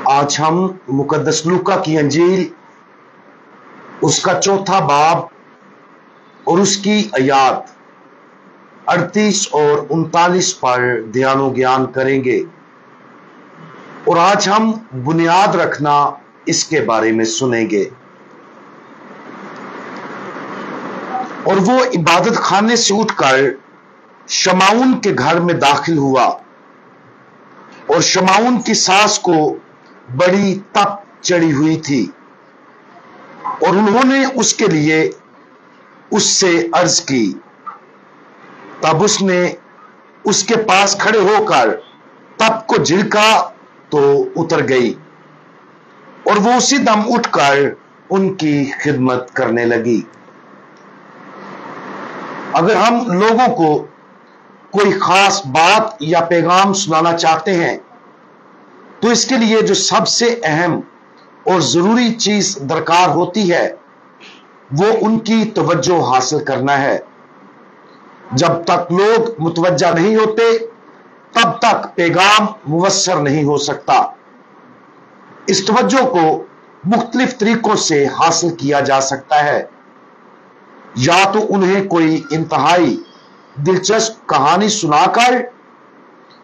आज हम मुकद्दस लूका की अंजील उसका चौथा बाब और उसकी आयात 38 और 39 पर ध्यान ज्ञान करेंगे। और आज हम बुनियाद रखना इसके बारे में सुनेंगे। और वो इबादत खाने से उठकर शमाउन के घर में दाखिल हुआ और शमाउन की सास को बड़ी तप चढ़ी हुई थी और उन्होंने उसके लिए उससे अर्ज की। तब उसने उसके पास खड़े होकर तप को झिड़का तो उतर गई और वो उसी दम उठकर उनकी खिदमत करने लगी। अगर हम लोगों को कोई खास बात या पैगाम सुनाना चाहते हैं तो इसके लिए जो सबसे अहम और जरूरी चीज दरकार होती है वो उनकी तवज्जो हासिल करना है। जब तक लोग मुतवज्जा नहीं होते तब तक पैगाम मुवस्सर नहीं हो सकता। इस तवज्जो को मुख्तलिफ तरीकों से हासिल किया जा सकता है। या तो उन्हें कोई इंतहाई दिलचस्प कहानी सुनाकर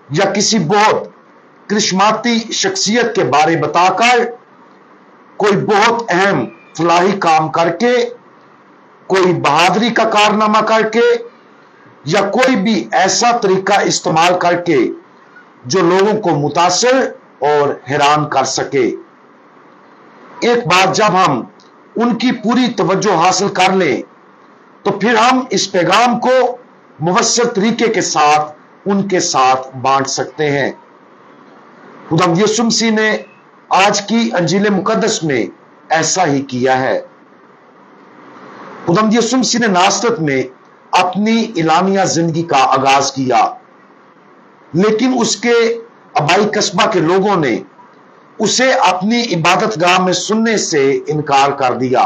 या किसी बहुत करिश्माती शख्सियत के बारे बताकर, कोई बहुत अहम फलाही काम करके, कोई बहादुरी का कारनामा करके या कोई भी ऐसा तरीका इस्तेमाल करके जो लोगों को मुतासिर और हैरान कर सके। एक बार जब हम उनकी पूरी तवज्जो हासिल कर लें तो फिर हम इस पैगाम को मुवस्सर तरीके के साथ उनके साथ बांट सकते हैं। खुदावंद यीशु मसीह ने आज की अंजील मुकद्दस में ऐसा ही किया है। खुदावंद यीशु मसीह ने नासरत में अपनी इलानिया जिंदगी का आगाज किया, लेकिन उसके आबाई कस्बा के लोगों ने उसे अपनी इबादत गाह में सुनने से इनकार कर दिया।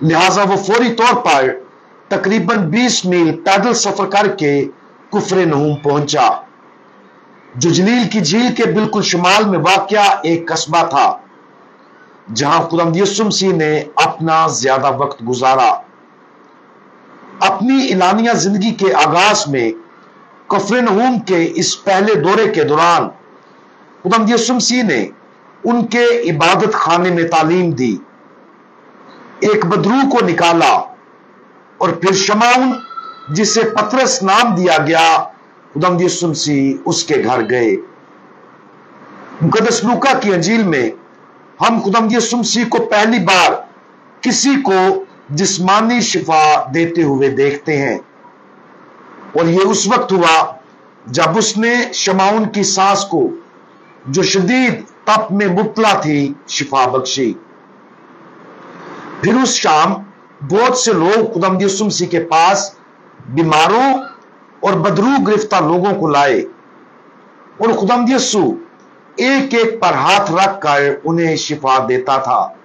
लिहाजा वो फौरी तौर पर तकरीबन 20 मील पैदल सफर करके कुफरे नहूम पहुंचा, जो जलील की झील के बिल्कुल शुमाल में वाक़या एक कस्बा था जहां खुदावंद यीशु मसीह ने अपना ज्यादा वक्त गुजारा। अपनी इलानिया जिंदगी के आगाज में कफरनहूम के इस पहले दौरे के दौरान खुदावंद यीशु मसीह ने उनके इबादत खाने में तालीम दी, एक बदरू को निकाला और फिर शमाउन, जिसे पतरस नाम दिया गया, खुदावंद यीशु मसीह उसके घर गए। मुकद्दस लूका की अंजील में हम खुदावंद यीशु मसीह को पहली बार किसी को जिस्मानी शिफा देते हुए देखते हैं और यह उस वक्त हुआ जब उसने शमाउन की सास को, जो शदीद तप में मुब्तला थी, शिफा बख्शी। फिर उस शाम बहुत से लोग खुदावंद यीशु मसीह के पास बीमारों और बदरू गिरफ्तार लोगों को लाए और खुदावंद यीशु एक एक पर हाथ रखकर उन्हें शिफा देता था।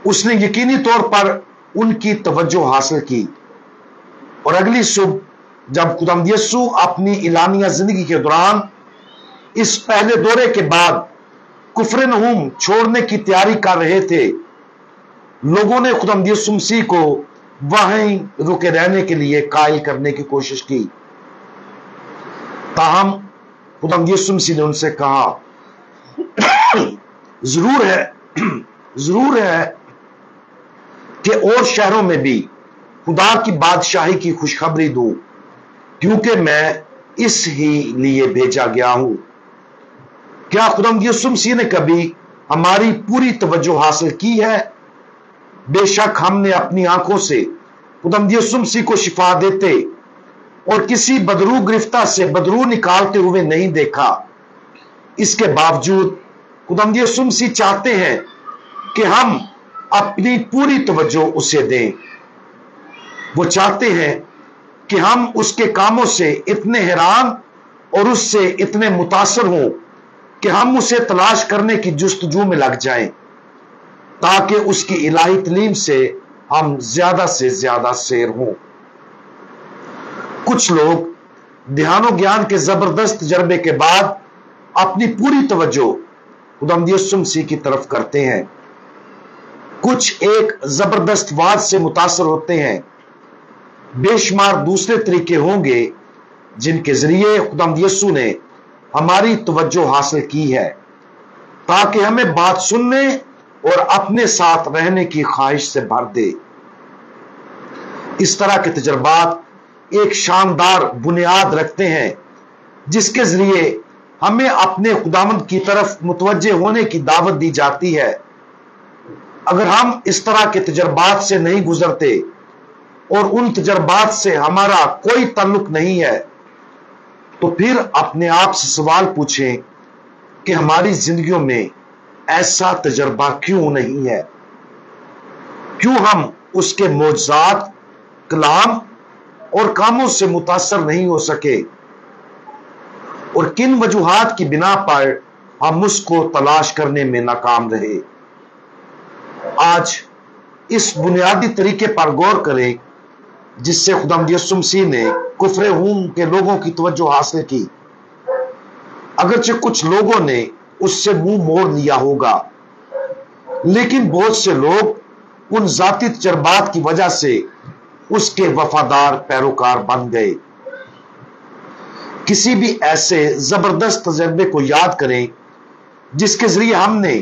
उसने यकीनी तौर पर उनकी तवज्जो हासिल की और अगली सुबह जब खुदावंद यीशु अपनी इलानिया जिंदगी के दौरान इस पहले दौरे के बाद कुफरनहूम छोड़ने की तैयारी कर रहे थे, लोगों ने खुदावंद यीशु मसीह को वहीं रुके रहने के लिए कायल करने की कोशिश की। ताहम खुदावंद यीशु मसीह ने उनसे कहा, जरूर है कि और शहरों में भी खुदा की बादशाही की खुशखबरी दूं, क्योंकि मैं इस ही लिए भेजा गया हूं। क्या खुदावंद यीशु मसीह ने कभी हमारी पूरी तवज्जो हासिल की है? बेशक हमने अपनी आंखों से खुदावंद यीशु मसीह को शिफा देते और किसी बदरू गिरफ्तार से बदरू निकालते हुए नहीं देखा। इसके बावजूद खुदावंद यीशु मसीह चाहते हैं कि हम अपनी पूरी तवज्जो उसे दें। वो चाहते हैं कि हम उसके कामों से इतने हैरान और उससे इतने मुतासर हों कि हम उसे तलाश करने की जुस्तजू में लग जाएं, ताकि उसकी इलाही तलीम से हम ज्यादा से ज्यादा शेर हों। कुछ लोग ध्यान ज्ञान के जबरदस्त तजर्बे के बाद अपनी पूरी तवज्जो खुदावंद यीशु मसीह की तरफ करते हैं। कुछ एक जबरदस्त बात से मुतासर होते हैं, बेशुमार दूसरे तरीके होंगे जिनके जरिए खुदावंद यीशु ने हमारी तवज्जो हासिल की है, ताकि हमें बात सुनने और अपने साथ रहने की ख्वाहिश से भर दे। इस तरह के तजर्बात एक शानदार बुनियाद रखते हैं, जिसके जरिए हमें अपने खुदावंद की तरफ मुतवज्जे होने की दावत दी जाती है। अगर हम इस तरह के तजर्बात से नहीं गुजरते और उन तजर्बात से हमारा कोई ताल्लुक नहीं है, तो फिर अपने आप से सवाल पूछें कि हमारी जिंदगियों में ऐसा तजर्बा क्यों नहीं है? क्यों हम उसके मौजज़ात, कलाम और कामों से मुतासर नहीं हो सके? और किन वजूहात की बिना पर हम उसको तलाश करने में नाकाम रहे? आज इस बुनियादी तरीके पर गौर करें जिससे खुदावंद यीशु मसीह ने कुफ्र हूम के लोगों की तवज्जो हासिल की। अगरचे कुछ लोगों ने उससे मुंह मोड़ लिया होगा, लेकिन बहुत से लोग उन जाती तजर्बात की वजह से उसके वफादार पैरोकार बन गए। किसी भी ऐसे जबरदस्त तजर्बे को याद करें जिसके जरिए हमने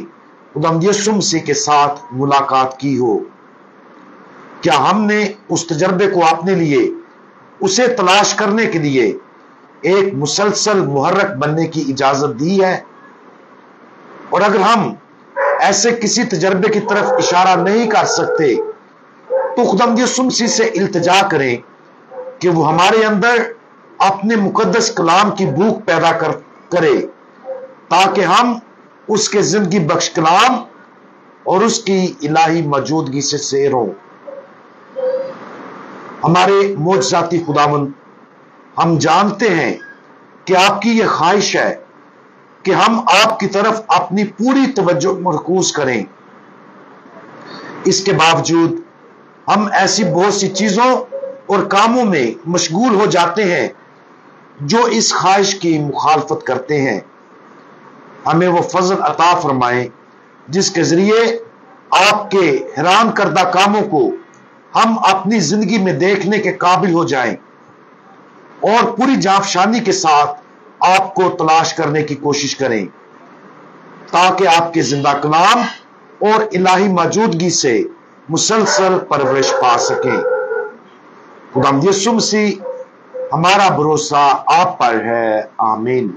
खुदावंद यीशु मसीह के साथ मुलाकात की हो। क्या हमने उस तजर्बे को अपने लिए, उसे तलाश करने के लिए एक मुसलसल मुहर्रक बनने की इजाजत दी है? और अगर हम ऐसे किसी तजर्बे की तरफ इशारा नहीं कर सकते, तो खुदावंद यीशु मसीह से इल्तिजा करें कि वो हमारे अंदर अपने मुकद्दस कलाम की भूख पैदा करे, ताकि हम उसके जिंदगी बख्श कलाम और उसकी इलाही मौजूदगी से सैर हों। हमारे मौजज़ाती खुदावंद, हम जानते हैं कि आपकी यह ख्वाहिश है कि हम आपकी तरफ अपनी पूरी तवज्जो मरकूज करें। इसके बावजूद हम ऐसी बहुत सी चीजों और कामों में मशगूल हो जाते हैं जो इस ख्वाहिश की मुखालफत करते हैं। हमें वो फजल अता फरमाएं जिसके जरिए आपके हैरान करदा कामों को हम अपनी जिंदगी में देखने के काबिल हो जाएं और पूरी जाफशानी के साथ आपको तलाश करने की कोशिश करें, ताकि आपके जिंदा कलाम और इलाही मौजूदगी से मुसलसल परवरिश पा सकें। खुदावंद यीशु मसीह, हमारा भरोसा आप पर है। आमीन।